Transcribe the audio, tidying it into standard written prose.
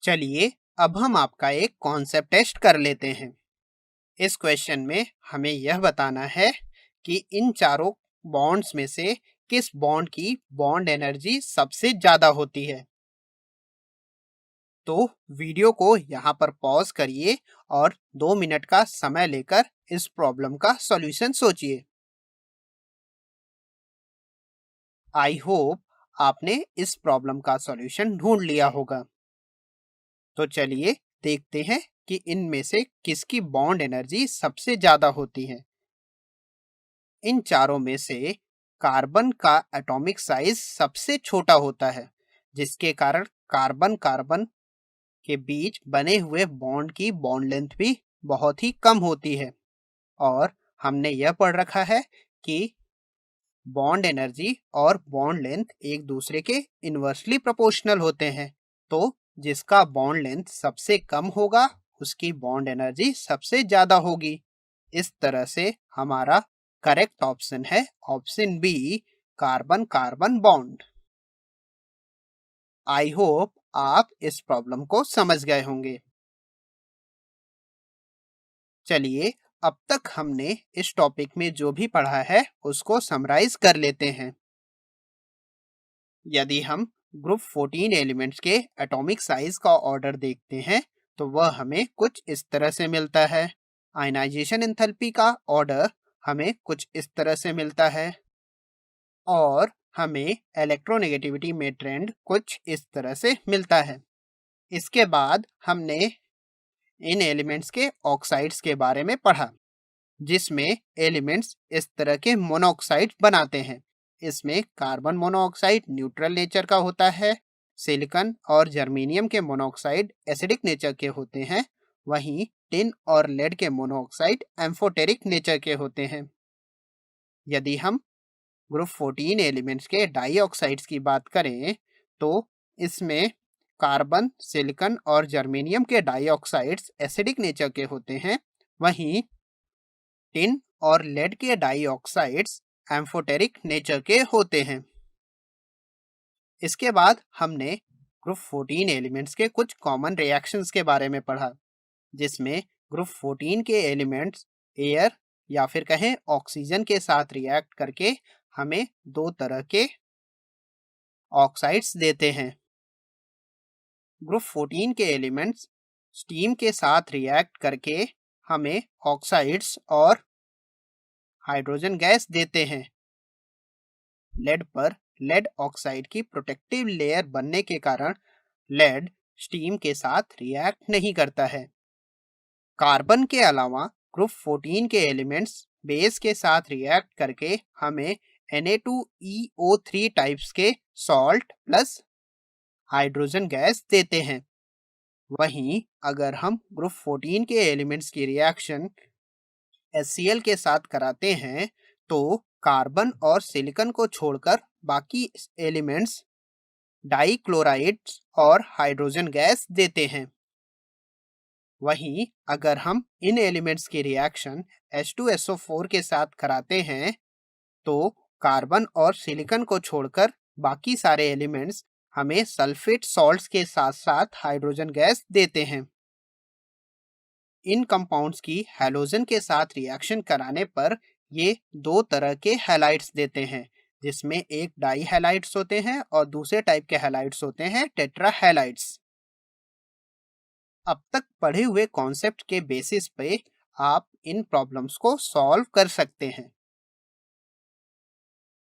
चलिए अब हम आपका एक कॉन्सेप्ट टेस्ट कर लेते हैं। इस क्वेश्चन में हमें यह बताना है कि इन चारों बॉन्ड्स में से किस बॉन्ड की बॉन्ड एनर्जी सबसे ज्यादा होती है। तो वीडियो को यहाँ पर पॉज करिए और 2 मिनट का समय लेकर इस प्रॉब्लम का सॉल्यूशन सोचिए। आई होप आपने इस प्रॉब्लम का सॉल्यूशन ढूंढ लिया होगा। तो चलिए देखते हैं कि इनमें से किसकी बॉन्ड एनर्जी सबसे ज्यादा होती है। इन चारों में से कार्बन का एटॉमिक साइज सबसे छोटा होता है, जिसके कारण कार्बन कार्बन के बीच बने हुए बॉन्ड की बॉन्ड लेंथ भी बहुत ही कम होती है। और हमने यह पढ़ रखा है कि बॉन्ड एनर्जी और बॉन्ड लेंथ एक दूसरे के इन्वर्सली प्रोपोर्शनल होते हैं। तो जिसका बॉन्ड लेंथ सबसे कम होगा उसकी बॉन्ड एनर्जी सबसे ज्यादा होगी। इस तरह से हमारा करेक्ट ऑप्शन है option B, carbon carbon bond. I hope आप इस प्रॉब्लम को समझ गए होंगे। चलिए अब तक हमने इस टॉपिक में जो भी पढ़ा है उसको समराइज कर लेते हैं। यदि हम ग्रुप 14 एलिमेंट्स के एटॉमिक साइज का ऑर्डर देखते हैं तो वह हमें कुछ इस तरह से मिलता है। आयनाइजेशन एंथैल्पी का ऑर्डर हमें कुछ इस तरह से मिलता है और हमें इलेक्ट्रोनेगेटिविटी में ट्रेंड कुछ इस तरह से मिलता है। इसके बाद हमने इन एलिमेंट्स के ऑक्साइड्स के बारे में पढ़ा, जिसमें एलिमेंट्स इस तरह के मोनोऑक्साइड बनाते हैं। इसमें कार्बन मोनोऑक्साइड न्यूट्रल नेचर का होता है, सिलिकॉन और जर्मेनियम के मोनोऑक्साइड एसिडिक नेचर के होते हैं, वहीं टिन और लेड के मोनोऑक्साइड एम्फोटेरिक नेचर के होते हैं। यदि हम ग्रुप 14 एलिमेंट्स के डाइऑक्साइड्स की बात करें तो इसमें कार्बन, सिलिकॉन और जर्मेनियम के डाइऑक्साइड्स एसिडिक नेचर के होते हैं, वहीं टिन और लेड के डाइऑक्साइड्स एम्फोटेरिक नेचर के होते हैं। इसके बाद हमने ग्रुप 14 एलिमेंट्स के कुछ कॉमन रिएक्शंस के बारे में पढ़ा, जिसमें ग्रुप 14 के एलिमेंट्स एयर या फिर कहें ऑक्सीजन के साथ रिएक्ट करके हमें दो तरह के ऑक्साइड्स देते हैं। ग्रुप 14 के एलिमेंट्स स्टीम के साथ रिएक्ट करके हमें ऑक्साइड्स और हाइड्रोजन गैस देते हैं। लेड पर लेड ऑक्साइड की प्रोटेक्टिव लेयर बनने के कारण लेड स्टीम के साथ रिएक्ट नहीं करता है। कार्बन के अलावा ग्रुप 14 के एलिमेंट्स बेस के साथ रिएक्ट करके हमें Na2EO3 टाइप्स के सॉल्ट प्लस हाइड्रोजन गैस देते हैं। वहीं अगर हम ग्रुप 14 के एलिमेंट्स की रिएक्शन HCl के साथ कराते हैं तो कार्बन और सिलिकॉन को छोड़कर बाकी एलिमेंट्स डाइक्लोराइड्स और हाइड्रोजन गैस देते हैं। वहीं अगर हम इन एलिमेंट्स की रिएक्शन H2SO4 के साथ कराते हैं तो कार्बन और सिलिकॉन को छोड़कर बाकी सारे एलिमेंट्स हमें सल्फेट सॉल्ट्स के साथ साथ हाइड्रोजन गैस देते हैं। इन कंपाउंड्स की हैलोजन के साथ रिएक्शन कराने पर ये दो तरह के हैलाइड्स देते हैं, जिसमें एक डाई हैलाइड्स होते हैं और दूसरे टाइप के हैलाइड्स होते हैं टेट्रा हैलाइड्स। अब तक पढ़े हुए कॉन्सेप्ट के बेसिस पे आप इन प्रॉब्लम्स को सॉल्व कर सकते हैं।